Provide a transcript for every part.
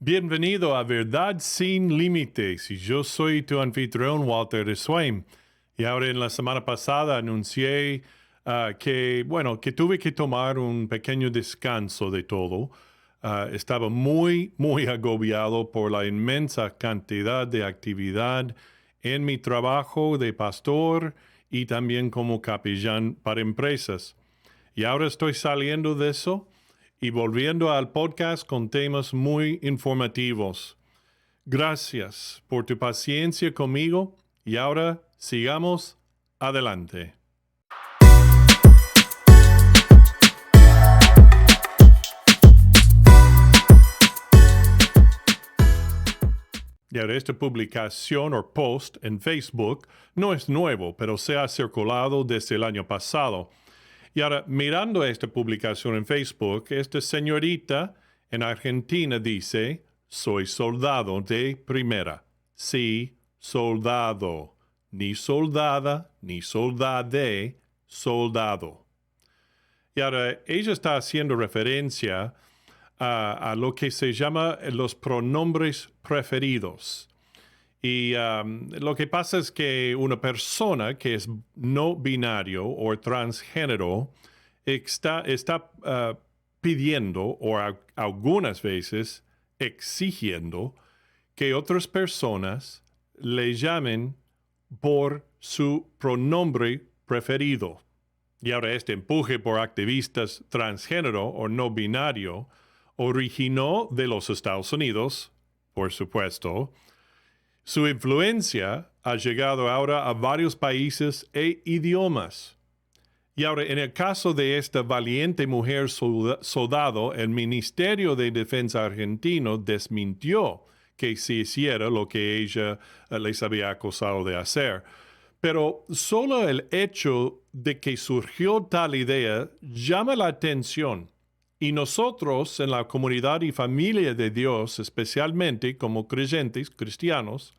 Bienvenido a Verdad Sin Límites y yo soy tu anfitrión Walter Swain. Y ahora en la semana pasada anuncié que tuve que tomar un pequeño descanso de todo. Estaba muy agobiado por la inmensa cantidad de actividad en mi trabajo de pastor y también como capellán para empresas. Y ahora estoy saliendo de eso y volviendo al podcast con temas muy informativos. Gracias por tu paciencia conmigo y ahora sigamos adelante. Y ahora esta publicación o post en Facebook no es nuevo, pero se ha circulado desde el año pasado. Y ahora, mirando esta publicación en Facebook, esta señorita en Argentina dice, soy soldado de primera. Sí, soldado. Ni soldada, ni soldade, soldado. Y ahora, ella está haciendo referencia a lo que se llama los pronombres preferidos. Y lo que pasa es que una persona que es no binario o transgénero está pidiendo o algunas veces exigiendo que otras personas le llamen por su pronombre preferido. Y ahora este empuje por activistas transgénero o no binario originó de los Estados Unidos, por supuesto. Su influencia ha llegado ahora a varios países e idiomas. Y ahora, en el caso de esta valiente mujer soldado, el Ministerio de Defensa argentino desmintió que se hiciera lo que ella les había acusado de hacer. Pero solo el hecho de que surgió tal idea llama la atención. Y nosotros en la comunidad y familia de Dios, especialmente como creyentes cristianos,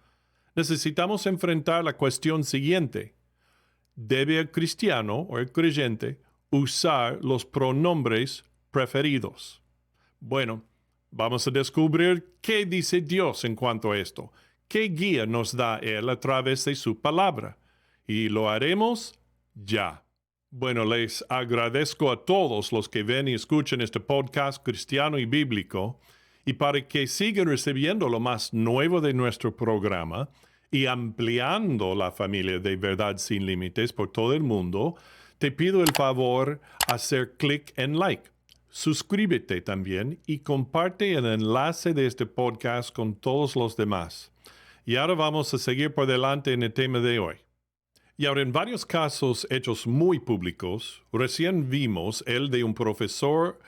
necesitamos enfrentar la cuestión siguiente. ¿Debe el cristiano o el creyente usar los pronombres preferidos? Bueno, vamos a descubrir qué dice Dios en cuanto a esto. ¿Qué guía nos da Él a través de su palabra? Y lo haremos ya. Bueno, les agradezco a todos los que ven y escuchan este podcast cristiano y bíblico, y para que sigan recibiendo lo más nuevo de nuestro programa y ampliando la familia de Verdad Sin Límites por todo el mundo, te pido el favor hacer clic en like. Suscríbete también y comparte el enlace de este podcast con todos los demás. Y ahora vamos a seguir por delante en el tema de hoy. Y ahora, en varios casos hechos muy públicos, recién vimos el de un profesor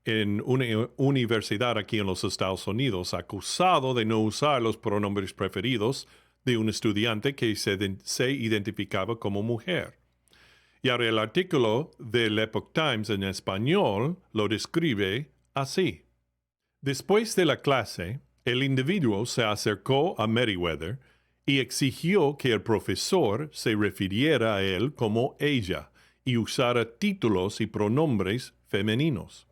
en una universidad aquí en los Estados Unidos acusado de no usar los pronombres preferidos de un estudiante que se identificaba como mujer. Y ahora el artículo del Epoch Times en español lo describe así. Después de la clase, el individuo se acercó a Meriwether y exigió que el profesor se refiriera a él como ella y usara títulos y pronombres femeninos.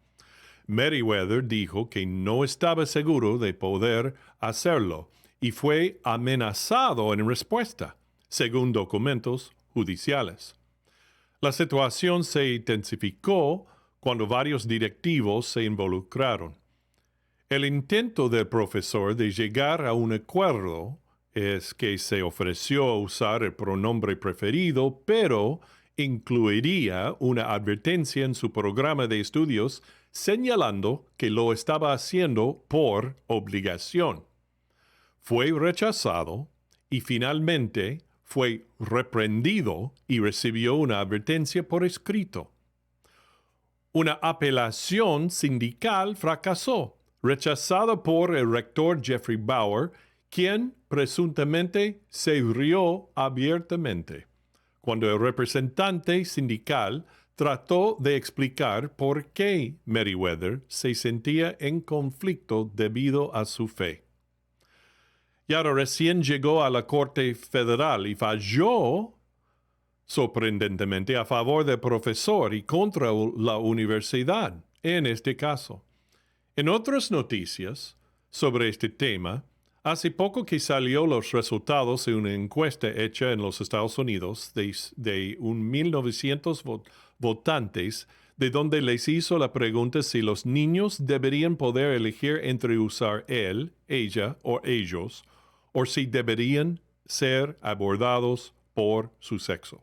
Meriwether dijo que no estaba seguro de poder hacerlo y fue amenazado en respuesta, según documentos judiciales. La situación se intensificó cuando varios directivos se involucraron. El intento del profesor de llegar a un acuerdo es que se ofreció a usar el pronombre preferido, pero incluiría una advertencia en su programa de estudios señalando que lo estaba haciendo por obligación. Fue rechazado y finalmente fue reprendido y recibió una advertencia por escrito. Una apelación sindical fracasó, rechazada por el rector Jeffrey Bauer, quien presuntamente se rió abiertamente, cuando el representante sindical trató de explicar por qué Meriwether se sentía en conflicto debido a su fe. Y ahora recién llegó a la Corte Federal y falló sorprendentemente a favor del profesor y contra la universidad, en este caso. En otras noticias, sobre este tema, hace poco que salió los resultados de una encuesta hecha en los Estados Unidos de 1.900 votantes, de donde les hizo la pregunta si los niños deberían poder elegir entre usar él, ella o ellos, o si deberían ser abordados por su sexo.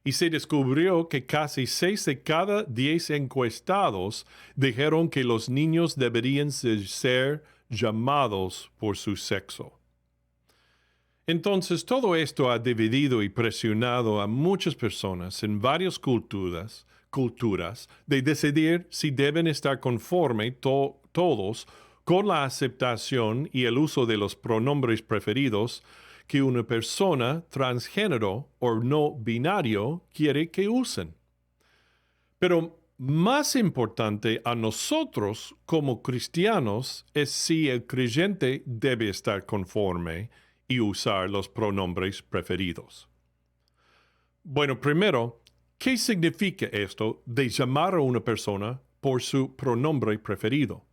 Y se descubrió que casi 6 de cada 10 encuestados dijeron que los niños deberían ser llamados por su sexo. Entonces, todo esto ha dividido y presionado a muchas personas en varias culturas de decidir si deben estar conforme todos con la aceptación y el uso de los pronombres preferidos que una persona transgénero o no binario quiere que usen. Pero más importante a nosotros como cristianos es si el creyente debe estar conforme y usar los pronombres preferidos. Bueno, primero, ¿qué significa esto de llamar a una persona por su pronombre preferido?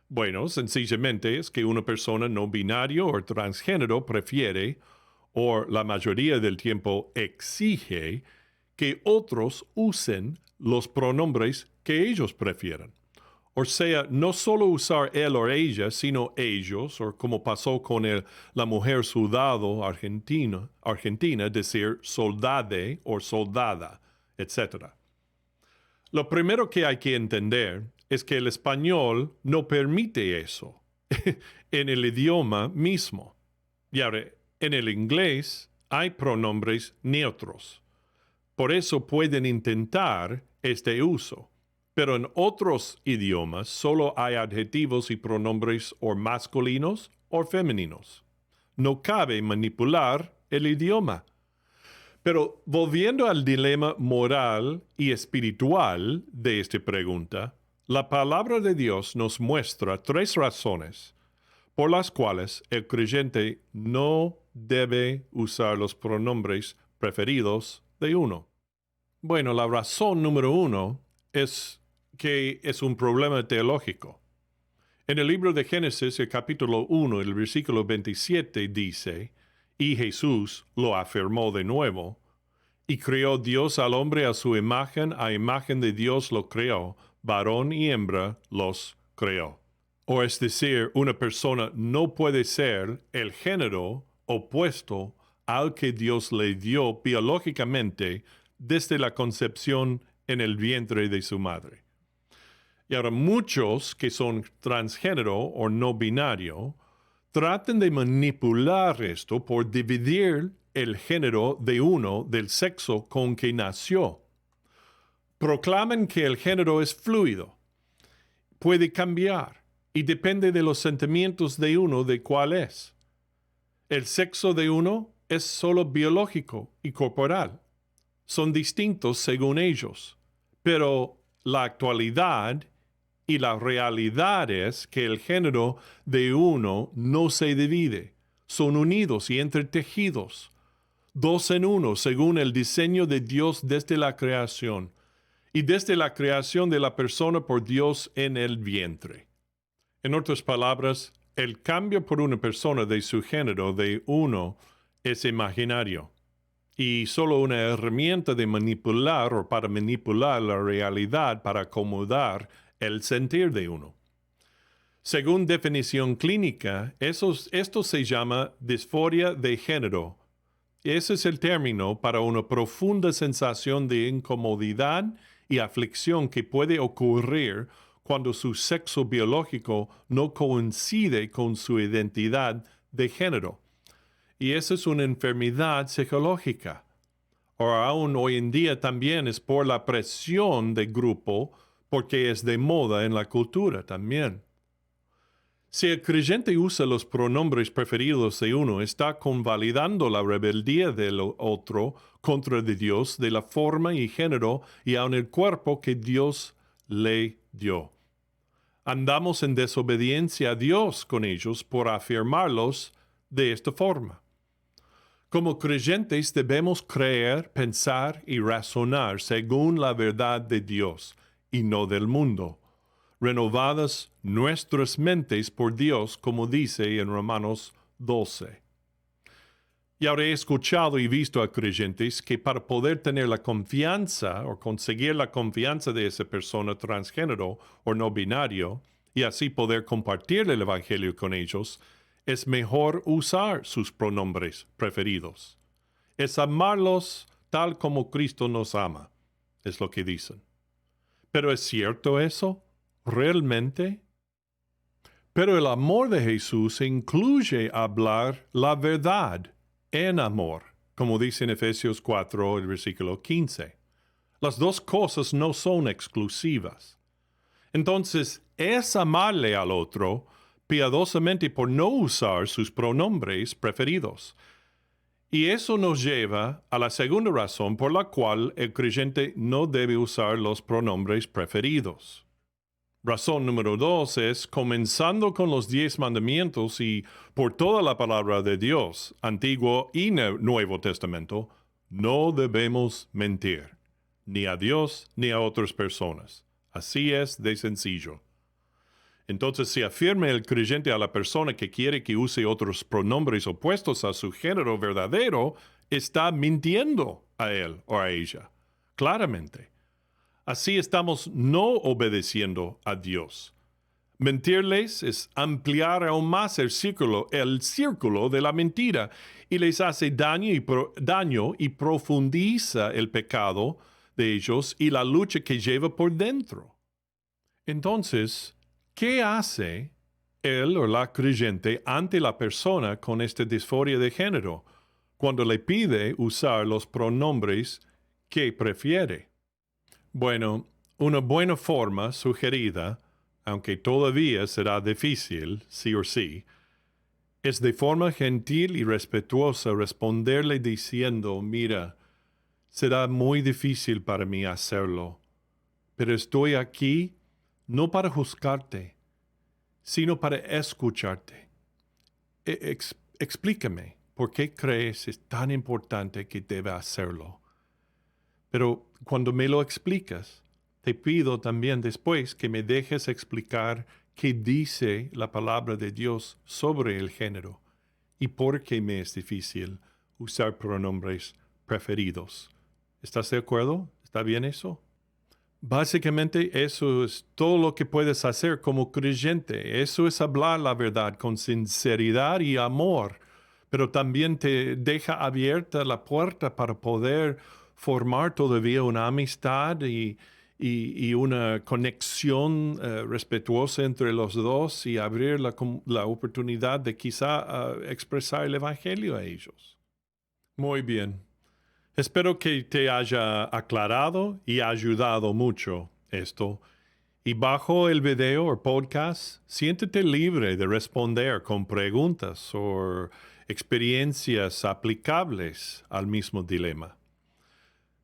Bueno, sencillamente es que una persona no binario o transgénero prefiere, o la mayoría del tiempo exige, que otros usen los pronombres que ellos prefieran. O sea, no solo usar él o ella, sino ellos, o como pasó con la mujer soldado argentina, decir soldade o soldada, etc. Lo primero que hay que entender es que el español no permite eso en el idioma mismo. Y ahora, en el inglés hay pronombres neutros. Por eso pueden intentar este uso. Pero en otros idiomas solo hay adjetivos y pronombres o masculinos o femeninos. No cabe manipular el idioma. Pero volviendo al dilema moral y espiritual de esta pregunta, la palabra de Dios nos muestra 3 razones por las cuales el creyente no debe usar los pronombres preferidos de uno. Bueno, la razón número 1 es que es un problema teológico. En el libro de Génesis, el capítulo 1, el versículo 27 dice, y Jesús lo afirmó de nuevo, y creó Dios al hombre a su imagen de Dios lo creó, varón y hembra los creó. O es decir, una persona no puede ser el género opuesto al que Dios le dio biológicamente desde la concepción en el vientre de su madre. Y ahora muchos que son transgénero o no binario tratan de manipular esto por dividir el género de uno del sexo con que nació. Proclaman que el género es fluido, puede cambiar y depende de los sentimientos de uno de cuál es. El sexo de uno es solo biológico y corporal. Son distintos según ellos, pero la actualidad y la realidad es que el género de uno no se divide, son unidos y entretejidos, 2 en 1 según el diseño de Dios desde la creación y desde la creación de la persona por Dios en el vientre. En otras palabras, el cambio por una persona de su género de uno es imaginario y solo una herramienta de manipular o para manipular la realidad para acomodar el sentir de uno. Según definición clínica, esto se llama disforia de género. Ese es el término para una profunda sensación de incomodidad y aflicción que puede ocurrir cuando su sexo biológico no coincide con su identidad de género. Y esa es una enfermedad psicológica. O aún hoy en día también es por la presión de grupo, porque es de moda en la cultura también. Si el creyente usa los pronombres preferidos de uno, está convalidando la rebeldía del otro contra de Dios de la forma y género y aun el cuerpo que Dios le dio. Andamos en desobediencia a Dios con ellos por afirmarlos de esta forma. Como creyentes debemos creer, pensar y razonar según la verdad de Dios y no del mundo, renovadas nuestras mentes por Dios, como dice en Romanos 12. Y ahora he escuchado y visto a creyentes que para poder tener la confianza o conseguir la confianza de esa persona transgénero o no binario y así poder compartir el Evangelio con ellos, es mejor usar sus pronombres preferidos. Es amarlos tal como Cristo nos ama, es lo que dicen. ¿Pero es cierto eso? ¿Realmente? Pero el amor de Jesús incluye hablar la verdad en amor, como dice en Efesios 4, el versículo 15. Las dos cosas no son exclusivas. Entonces, es amarle al otro piadosamente por no usar sus pronombres preferidos. Y eso nos lleva a la segunda razón por la cual el creyente no debe usar los pronombres preferidos. Razón número 2 es, comenzando con los 10 mandamientos y por toda la palabra de Dios, Antiguo y Nuevo Testamento, no debemos mentir, ni a Dios ni a otras personas. Así es de sencillo. Entonces, si afirma el creyente a la persona que quiere que use otros pronombres opuestos a su género verdadero, está mintiendo a él o a ella, claramente. Así estamos no obedeciendo a Dios. Mentirles es ampliar aún más el círculo de la mentira y les hace daño y profundiza el pecado de ellos y la lucha que lleva por dentro. Entonces, ¿qué hace él o la creyente ante la persona con esta disforia de género cuando le pide usar los pronombres que prefiere? Bueno, una buena forma sugerida, aunque todavía será difícil, sí o sí, es de forma gentil y respetuosa responderle diciendo, mira, será muy difícil para mí hacerlo, pero estoy aquí no para juzgarte, sino para escucharte. Explícame por qué crees es tan importante que debe hacerlo. Pero cuando me lo explicas, te pido también después que me dejes explicar qué dice la palabra de Dios sobre el género y por qué me es difícil usar pronombres preferidos. ¿Estás de acuerdo? ¿Está bien eso? Básicamente eso es todo lo que puedes hacer como creyente. Eso es hablar la verdad con sinceridad y amor, pero también te deja abierta la puerta para poder formar todavía una amistad y una conexión respetuosa entre los dos y abrir la oportunidad de quizá expresar el Evangelio a ellos. Muy bien. Espero que te haya aclarado y ayudado mucho esto. Y bajo el video o podcast, siéntete libre de responder con preguntas o experiencias aplicables al mismo dilema.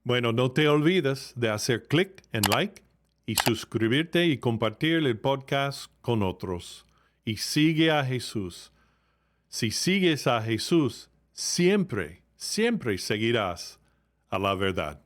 Bueno, no te olvides de hacer clic en like y suscribirte y compartir el podcast con otros. Y sigue a Jesús. Si sigues a Jesús, siempre seguirás a la verdad.